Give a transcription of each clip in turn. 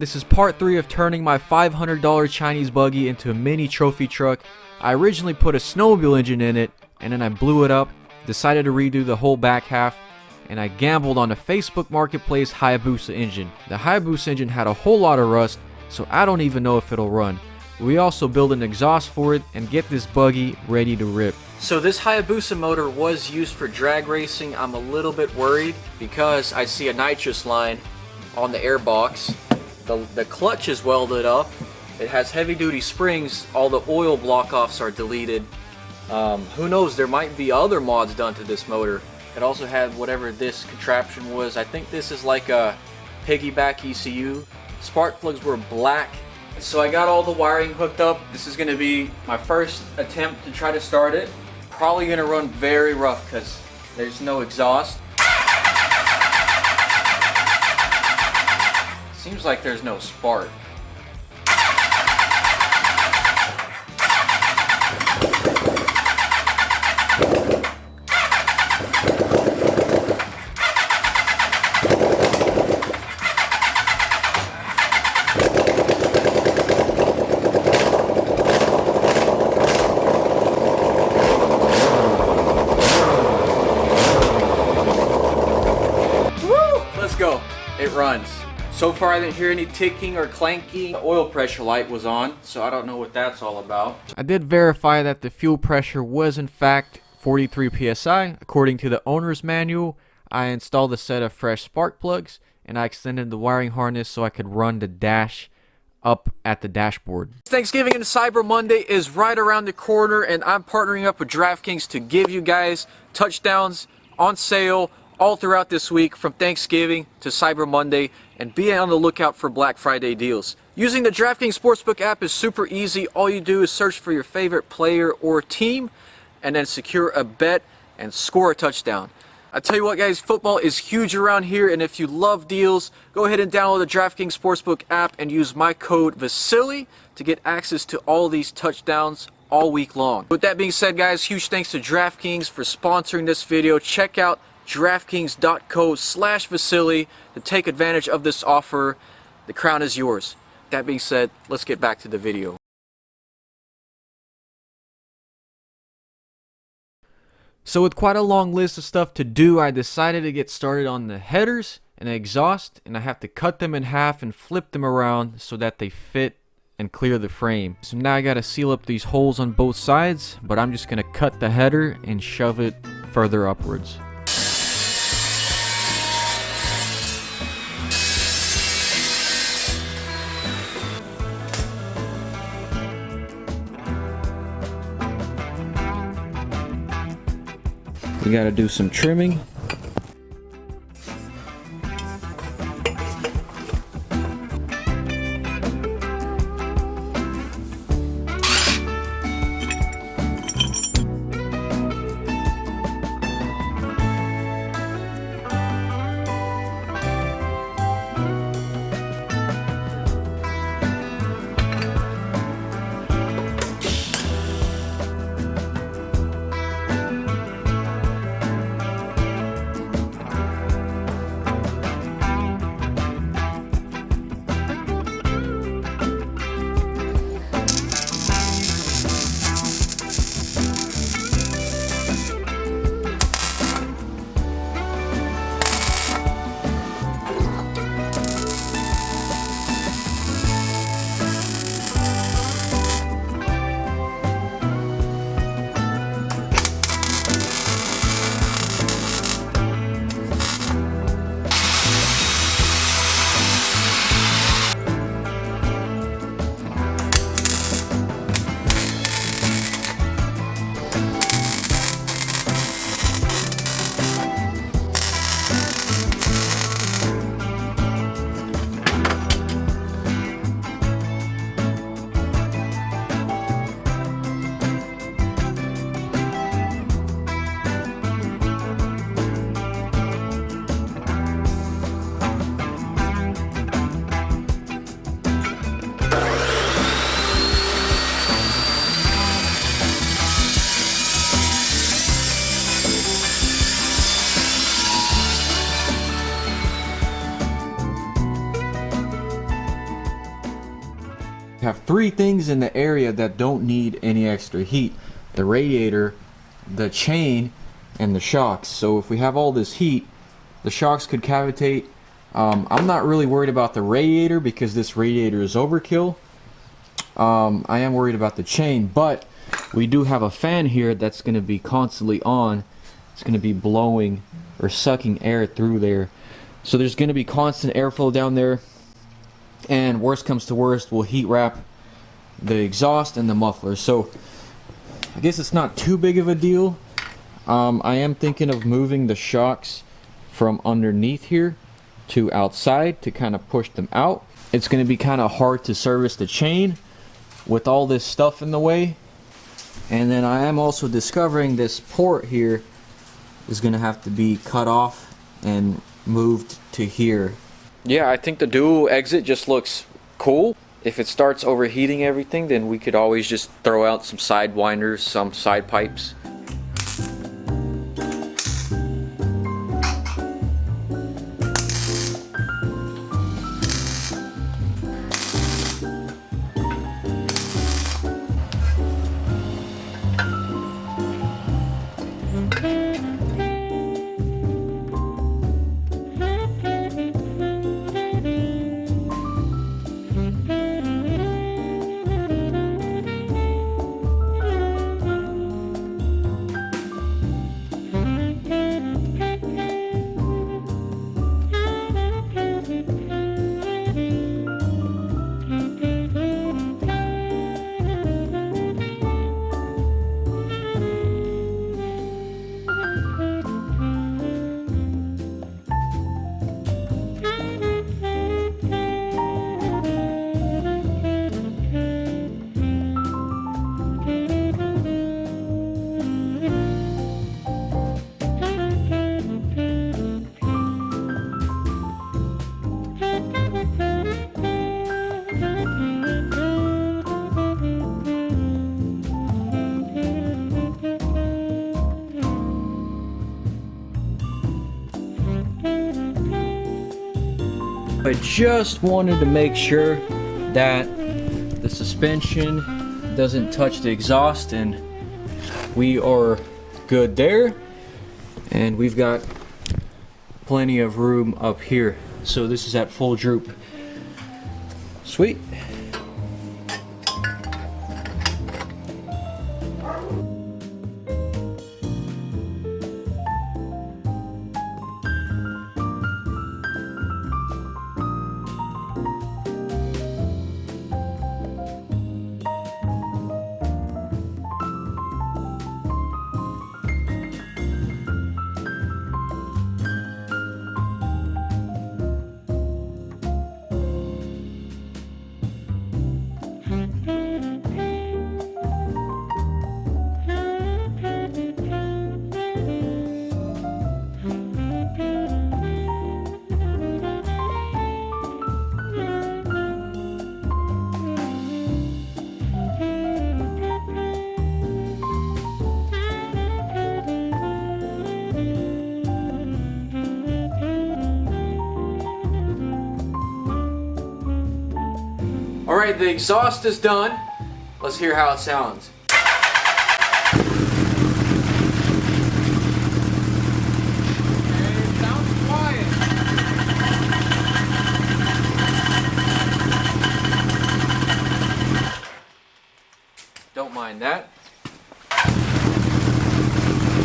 This is part 3 of turning my $500 Chinese buggy into a mini trophy truck. I originally put a snowmobile engine in it, and then I blew it up, decided to redo the whole back half, and I gambled on the Facebook Marketplace Hayabusa engine. The Hayabusa engine had a whole lot of rust, so I don't even know if it'll run. We also build an exhaust for it and get this buggy ready to rip. So this Hayabusa motor was used for drag racing. I'm a little bit worried because I see a nitrous line on the airbox. The clutch is welded up. It has heavy duty springs. All the oil block offs are deleted. Who knows, there might be other mods done to this motor. It also had whatever this contraption was. I think this is like a piggyback ECU. Spark plugs were black. So I got all the wiring hooked up. This is gonna be my first attempt to try to start it. Probably gonna run very rough because there's no exhaust. Seems like there's no spark. Woo! Let's go. It runs. So far I didn't hear any ticking or clanking. The oil pressure light was on, so I don't know what that's all about. I did verify that the fuel pressure was in fact 43 psi. According to the owner's manual, I installed a set of fresh spark plugs and I extended the wiring harness so I could run the dash up at the dashboard. Thanksgiving and Cyber Monday is right around the corner, and I'm partnering up with DraftKings to give you guys touchdowns on sale all throughout this week from Thanksgiving to Cyber Monday, and be on the lookout for Black Friday deals. Using the DraftKings Sportsbook app is super easy. All you do is search for your favorite player or team and then secure a bet and score a touchdown. I tell you what guys, football is huge around here, and if you love deals, go ahead and download the DraftKings Sportsbook app and use my code Vasily to get access to all these touchdowns all week long. With that being said guys, huge thanks to DraftKings for sponsoring this video. Check out DraftKings.co/Vasily to take advantage of this offer. The crown is yours. That being said, let's get back to the video. So with quite a long list of stuff to do, I decided to get started on the headers and the exhaust, and I have to cut them in half and flip them around so that they fit and clear the frame. So now I gotta seal up these holes on both sides, but I'm just gonna cut the header and shove it further upwards. We gotta do some trimming. have three things in the area that don't need any extra heat: the radiator, the chain, and the shocks. So if we have all this heat, the shocks could cavitate. I'm not really worried about the radiator because this radiator is overkill. I am worried about the chain, but we do have a fan here that's going to be constantly on. It's going to be blowing or sucking air through there. So there's going to be constant airflow down there. And worst comes to worst, we'll heat wrap the exhaust and the muffler. So I guess it's not too big of a deal. I am thinking of moving the shocks from underneath here to outside to kind of push them out. It's going to be kind of hard to service the chain with all this stuff in the way. And then I am also discovering this port here is going to have to be cut off and moved to here. Yeah, I think the dual exit just looks cool. If it starts overheating everything, then we could always just throw out some side winders, some side pipes. I just wanted to make sure that the suspension doesn't touch the exhaust, and we are good there. And we've got plenty of room up here. So this is at full droop. Sweet. Alright, the exhaust is done. Let's hear how it sounds. It sounds quiet. Don't mind that.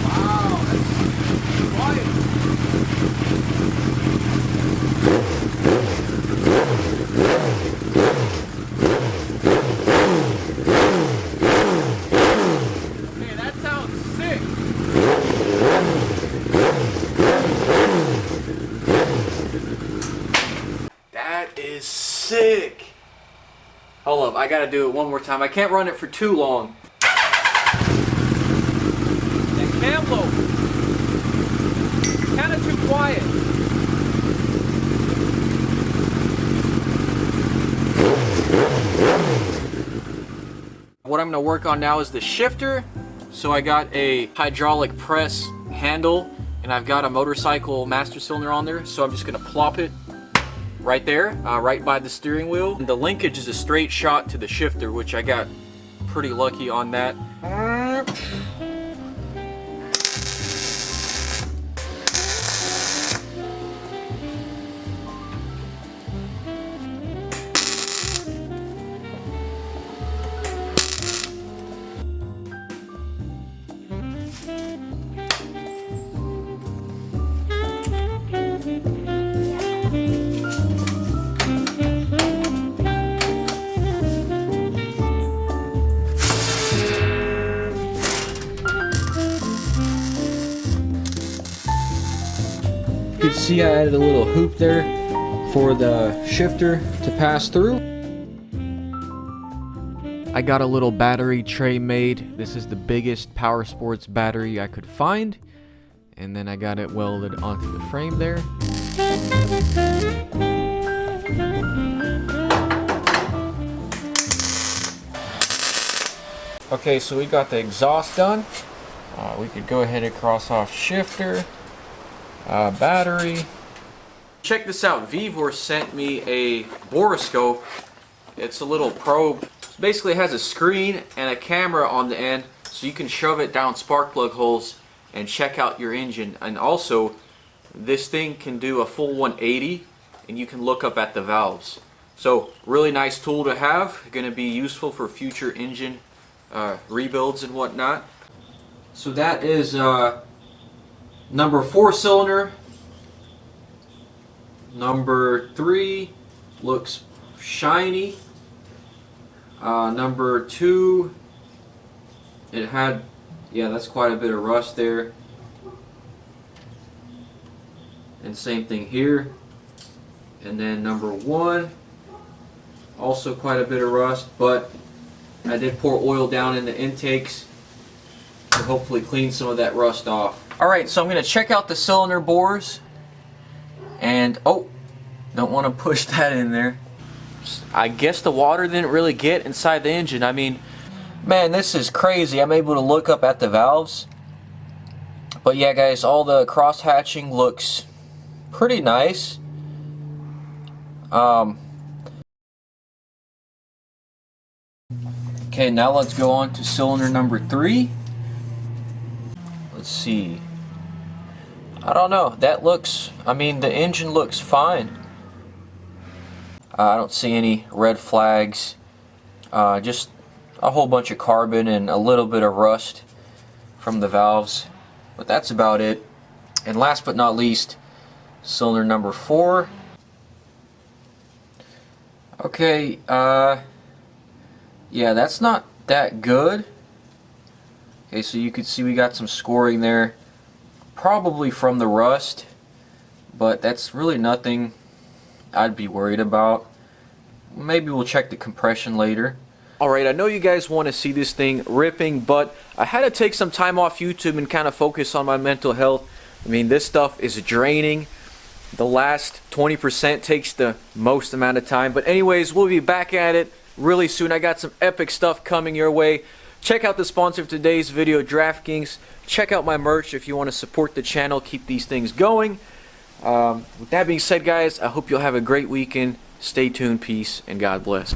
Wow, that's quiet. Sick. Hold up, I gotta do it one more time. I can't run it for too long. That cam low. Kinda too quiet. What I'm gonna work on now is the shifter. So I got a hydraulic press handle and I've got a motorcycle master cylinder on there. So I'm just gonna plop it right there, right by the steering wheel. And the linkage is a straight shot to the shifter, which I got pretty lucky on that. You can see I added a little hoop there for the shifter to pass through. I got a little battery tray made. This is the biggest power sports battery I could find. And then I got it welded onto the frame there. Okay, so we got the exhaust done. We could go ahead and cross off shifter. Battery. Check this out. Vivor sent me a borescope. It's a little probe. Basically it has a screen and a camera on the end, so you can shove it down spark plug holes and check out your engine. And also this thing can do a full 180 and you can look up at the valves. So really nice tool to have. Going to be useful for future engine rebuilds and whatnot. So that is number 4 cylinder. Number 3 looks shiny. Number 2, it had, yeah, that's quite a bit of rust there. And same thing here. And then number 1, also quite a bit of rust, but I did pour oil down in the intakes to hopefully clean some of that rust off. Alright, so I'm going to check out the cylinder bores. And, oh, don't want to push that in there. I guess the water didn't really get inside the engine. I mean, man, this is crazy. I'm able to look up at the valves. But yeah, guys, all the cross hatching looks pretty nice. Okay, now let's go on to cylinder number 3. Let's see. I don't know. That looks, I mean, the engine looks fine. I don't see any red flags. Just a whole bunch of carbon and a little bit of rust from the valves. But that's about it. And last but not least, cylinder number 4. Okay, yeah, that's not that good. Okay, so you can see we got some scoring there, probably from the rust, but that's really nothing I'd be worried about. Maybe we'll check the compression later. Alright, I know you guys want to see this thing ripping, but I had to take some time off YouTube and kind of focus on my mental health. I mean, this stuff is draining. The last 20% takes the most amount of time. But anyways, we'll be back at it really soon. I got some epic stuff coming your way. Check out the sponsor of today's video, DraftKings. Check out my merch if you want to support the channel, keep these things going. With that being said, guys, I hope you'll have a great weekend. Stay tuned, peace, and God bless.